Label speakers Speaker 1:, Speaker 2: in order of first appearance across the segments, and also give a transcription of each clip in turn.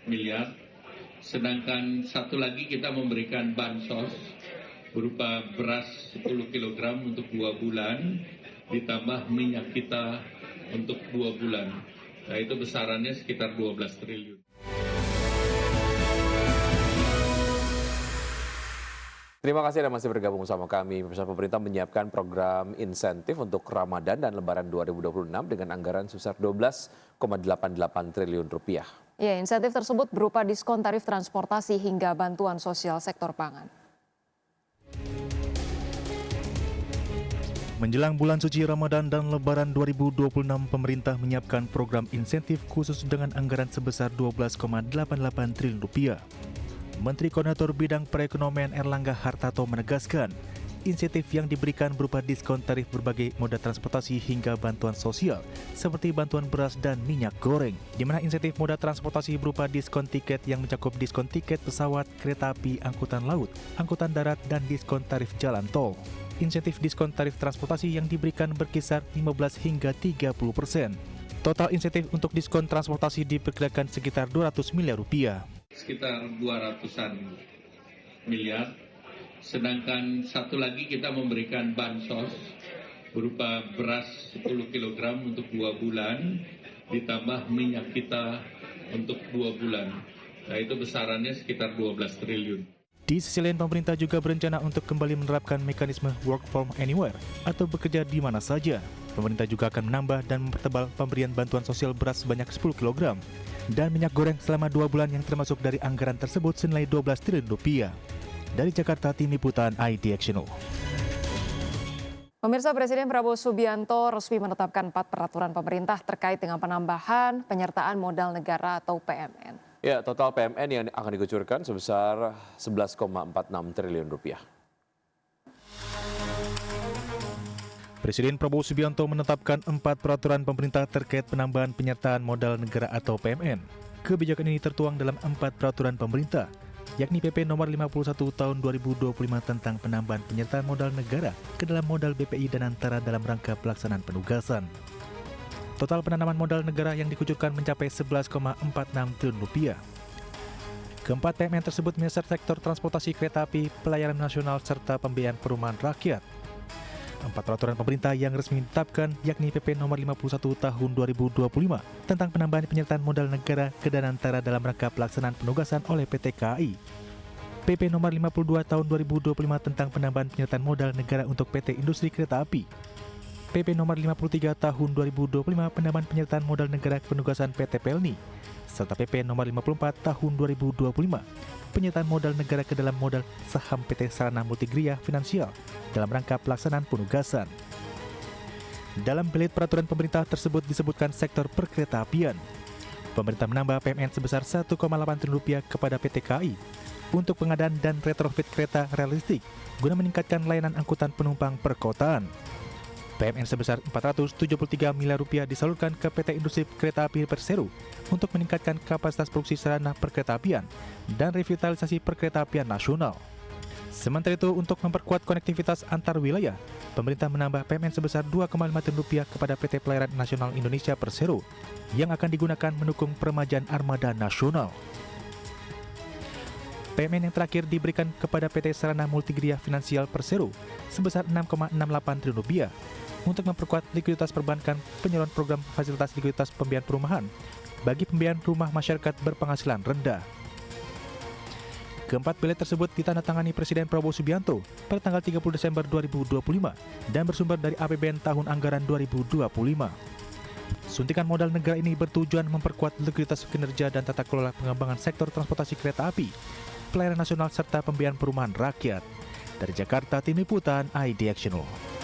Speaker 1: miliar. Sedangkan satu lagi kita memberikan bansos berupa beras 10 kg untuk 2 bulan, ditambah minyak kita untuk 2 bulan. Nah, itu besarannya sekitar 12 triliun.
Speaker 2: Terima kasih Anda masih bergabung sama kami. Pemerintah menyiapkan program insentif untuk Ramadan dan Lebaran 2026 dengan anggaran sebesar 12,88 triliun rupiah.
Speaker 3: Ya, insentif tersebut berupa diskon tarif transportasi hingga bantuan sosial sektor pangan.
Speaker 4: Menjelang bulan suci Ramadan dan Lebaran 2026, pemerintah menyiapkan program insentif khusus dengan anggaran sebesar 12,88 triliun rupiah. Menteri Koordinator Bidang Perekonomian Erlangga Hartarto menegaskan, insentif yang diberikan berupa diskon tarif berbagai moda transportasi hingga bantuan sosial, seperti bantuan beras dan minyak goreng, di mana insentif moda transportasi berupa diskon tiket yang mencakup diskon tiket pesawat, kereta api, angkutan laut, angkutan darat, dan diskon tarif jalan tol. Insentif diskon tarif transportasi yang diberikan berkisar 15 hingga 30%. Total insentif untuk diskon transportasi diperkirakan sekitar 200 miliar rupiah.
Speaker 1: Sekitar 200-an miliar. Sedangkan satu lagi kita memberikan bansos berupa beras 10 kg untuk 2 bulan, ditambah minyak kita untuk 2 bulan. Nah, itu besarannya sekitar 12 triliun.
Speaker 4: Di sisi lain, pemerintah juga berencana untuk kembali menerapkan mekanisme work from anywhere atau bekerja di mana saja. Pemerintah juga akan menambah dan mempertebal pemberian bantuan sosial beras sebanyak 10 kg dan minyak goreng selama 2 bulan yang termasuk dari anggaran tersebut senilai 12 triliun rupiah. Dari Jakarta, Tim Liputan IDXNO.
Speaker 3: Pemirsa, Presiden Prabowo Subianto resmi menetapkan 4 peraturan pemerintah terkait dengan penambahan penyertaan modal negara atau PMN.
Speaker 2: Ya, total PMN yang akan dikucurkan sebesar 11,46 triliun rupiah.
Speaker 4: Presiden Prabowo Subianto menetapkan 4 peraturan pemerintah terkait penambahan penyertaan modal negara atau PMN. Kebijakan ini tertuang dalam 4 peraturan pemerintah, yakni PP nomor 51 tahun 2025 tentang penambahan penyertaan modal negara ke dalam modal BPI dan antara dalam rangka pelaksanaan penugasan. Total penanaman modal negara yang dikucurkan mencapai 11,46 triliun rupiah. Keempat PMN tersebut menyasar sektor transportasi kereta api, pelayanan nasional, serta pembiayaan perumahan rakyat. 4 peraturan pemerintah yang resmi ditetapkan yakni PP nomor 51 tahun 2025 tentang penambahan penyertaan modal negara ke dan antara dalam rangka pelaksanaan penugasan oleh PT KAI. PP nomor 52 tahun 2025 tentang penambahan penyertaan modal negara untuk PT Industri Kereta Api. PP nomor 53 tahun 2025 penambahan penyertaan modal negara penugasan PT Pelni. Serta PP nomor 54 tahun 2025 penyertaan modal negara ke dalam modal saham PT Sarana Multigria Finansial dalam rangka pelaksanaan penugasan. Dalam belit peraturan pemerintah tersebut disebutkan sektor perkeretaapian. Pemerintah menambah PMN sebesar 1,8 triliun rupiah kepada PT KAI untuk pengadaan dan retrofit kereta realistik guna meningkatkan layanan angkutan penumpang perkotaan. PMN sebesar 473 miliar rupiah disalurkan ke PT Industri Kereta Api Persero untuk meningkatkan kapasitas produksi sarana perkeretaapian dan revitalisasi perkeretaapian nasional. Sementara itu, untuk memperkuat konektivitas antar wilayah, pemerintah menambah PMN sebesar 2,5 triliun rupiah kepada PT Pelayaran Nasional Indonesia Persero yang akan digunakan mendukung peremajaan armada nasional. PMN yang terakhir diberikan kepada PT Sarana Multigria Finansial Persero sebesar 6,68 triliun rupiah untuk memperkuat likuiditas perbankan, penyaluran program fasilitas likuiditas pembiayaan perumahan bagi pembiayaan rumah masyarakat berpenghasilan rendah. Keempat belit tersebut ditandatangani Presiden Prabowo Subianto pada tanggal 30 Desember 2025 dan bersumber dari APBN tahun anggaran 2025. Suntikan modal negara ini bertujuan memperkuat likuiditas kinerja dan tata kelola pengembangan sektor transportasi kereta api, pelayanan nasional serta pembiayaan perumahan rakyat. Dari Jakarta, Tim Liputan IDXNO.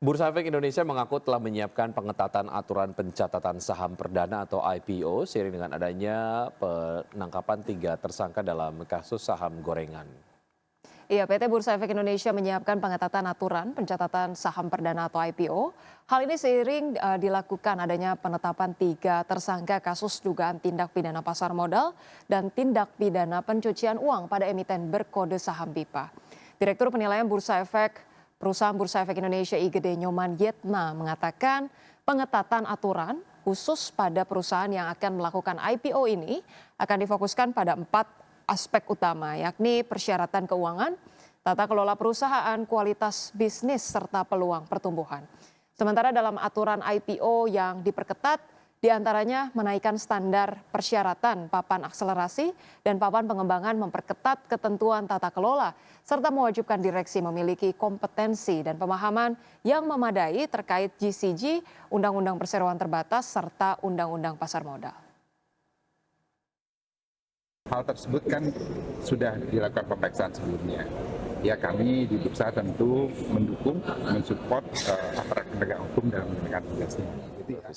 Speaker 2: Bursa Efek Indonesia mengaku telah menyiapkan pengetatan aturan pencatatan saham perdana atau IPO seiring dengan adanya penangkapan 3 tersangka dalam kasus saham gorengan.
Speaker 3: Iya, PT Bursa Efek Indonesia menyiapkan pengetatan aturan pencatatan saham perdana atau IPO. Hal ini seiring dilakukan adanya penetapan 3 tersangka kasus dugaan tindak pidana pasar modal dan tindak pidana pencucian uang pada emiten berkode saham BIPA. Direktur Penilaian Bursa Efek Perusahaan Bursa Efek Indonesia IGD Nyoman Yetna mengatakan pengetatan aturan khusus pada perusahaan yang akan melakukan IPO ini akan difokuskan pada 4 aspek utama, yakni persyaratan keuangan, tata kelola perusahaan, kualitas bisnis, serta peluang pertumbuhan. Sementara dalam aturan IPO yang diperketat, diantaranya menaikkan standar persyaratan papan akselerasi dan papan pengembangan, memperketat ketentuan tata kelola, serta mewajibkan direksi memiliki kompetensi dan pemahaman yang memadai terkait GCG, Undang-Undang Perseroan Terbatas, serta Undang-Undang Pasar Modal.
Speaker 5: Hal tersebut kan sudah dilakukan pemeriksaan sebelumnya. Ya, kami di Bursa tentu mendukung, mensupport aparat penegak hukum dalam menegakkan tugasnya.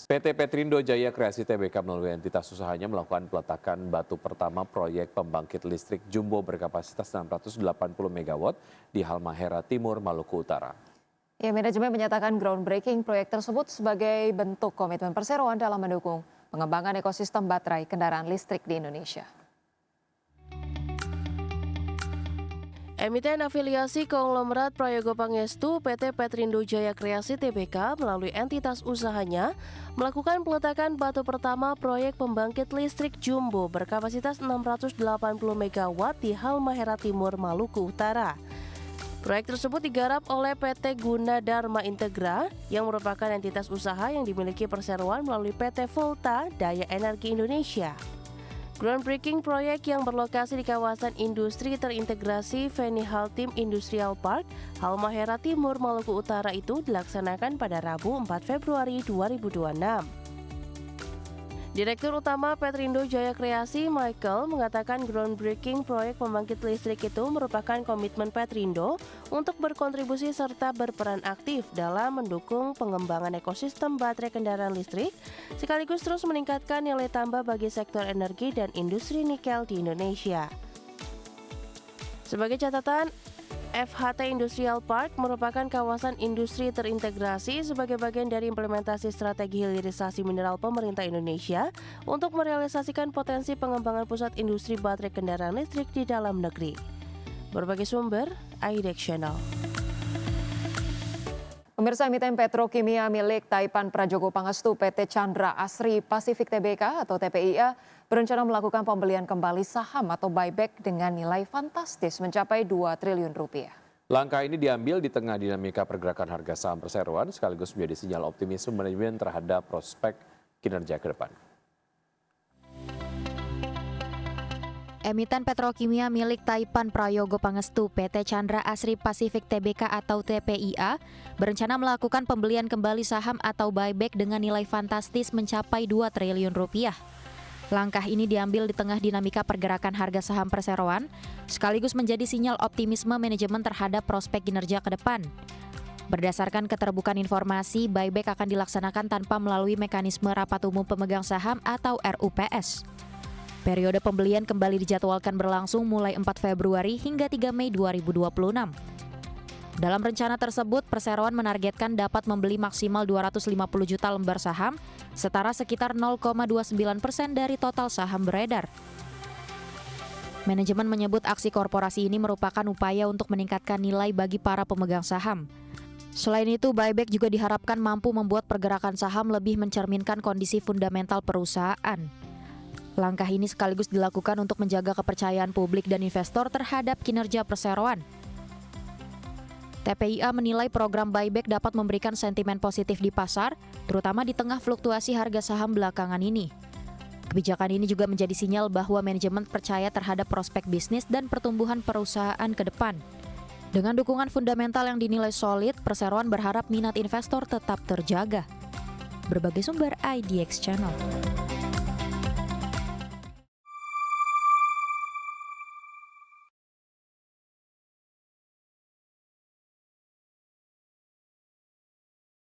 Speaker 2: PT Petrindo Jaya Kreasi Tbk melalui entitas usahanya melakukan peletakan batu pertama proyek pembangkit listrik jumbo berkapasitas 680 MW di Halmahera Timur, Maluku Utara.
Speaker 3: Ya, manajemen menyatakan groundbreaking proyek tersebut sebagai bentuk komitmen perseroan dalam mendukung pengembangan ekosistem baterai kendaraan listrik di Indonesia.
Speaker 6: Emiten afiliasi konglomerat Prayogo Pangestu PT Petrindo Jaya Kreasi Tbk melalui entitas usahanya melakukan peletakan batu pertama proyek pembangkit listrik jumbo berkapasitas 680 MW di Halmahera Timur, Maluku Utara. Proyek tersebut digarap oleh PT Gunadarma Integra yang merupakan entitas usaha yang dimiliki perseroan melalui PT Volta Daya Energi Indonesia. Groundbreaking proyek yang berlokasi di kawasan industri terintegrasi Feni Haltim Industrial Park, Halmahera Timur, Maluku Utara itu dilaksanakan pada Rabu 4 Februari 2026. Direktur Utama Petrindo Jaya Kreasi, Michael, mengatakan groundbreaking proyek pembangkit listrik itu merupakan komitmen Petrindo untuk berkontribusi serta berperan aktif dalam mendukung pengembangan ekosistem baterai kendaraan listrik, sekaligus terus meningkatkan nilai tambah bagi sektor energi dan industri nikel di Indonesia. Sebagai catatan, FHT Industrial Park merupakan kawasan industri terintegrasi sebagai bagian dari implementasi strategi hilirisasi mineral pemerintah Indonesia untuk merealisasikan potensi pengembangan pusat industri baterai kendaraan listrik di dalam negeri. Berbagai sumber, IDX Channel.
Speaker 3: Pemirsa, emiten petrokimia milik Taipan Prajogo Pangestu PT Chandra Asri Pacific Tbk atau TPIA berencana melakukan pembelian kembali saham atau buyback dengan nilai fantastis mencapai 2 triliun rupiah.
Speaker 2: Langkah ini diambil di tengah dinamika pergerakan harga saham perseroan sekaligus menjadi sinyal optimisme manajemen terhadap prospek kinerja ke depan.
Speaker 7: Emiten petrokimia milik Taipan Prayogo Pangestu PT Chandra Asri Pacific Tbk atau TPIA berencana melakukan pembelian kembali saham atau buyback dengan nilai fantastis mencapai 2 triliun rupiah. Langkah ini diambil di tengah dinamika pergerakan harga saham perseroan sekaligus menjadi sinyal optimisme manajemen terhadap prospek kinerja ke depan. Berdasarkan keterbukaan informasi, buyback akan dilaksanakan tanpa melalui mekanisme rapat umum pemegang saham atau RUPS. Periode pembelian kembali dijadwalkan berlangsung mulai 4 Februari hingga 3 Mei 2026. Dalam rencana tersebut, perseroan menargetkan dapat membeli maksimal 250 juta lembar saham, setara sekitar 0,29% dari total saham beredar. Manajemen menyebut aksi korporasi ini merupakan upaya untuk meningkatkan nilai bagi para pemegang saham. Selain itu, buyback juga diharapkan mampu membuat pergerakan saham lebih mencerminkan kondisi fundamental perusahaan. Langkah ini sekaligus dilakukan untuk menjaga kepercayaan publik dan investor terhadap kinerja perseroan. TPIA menilai program buyback dapat memberikan sentimen positif di pasar, terutama di tengah fluktuasi harga saham belakangan ini. Kebijakan ini juga menjadi sinyal bahwa manajemen percaya terhadap prospek bisnis dan pertumbuhan perusahaan ke depan. Dengan dukungan fundamental yang dinilai solid, perseroan berharap minat investor tetap terjaga. Berbagai sumber IDX Channel.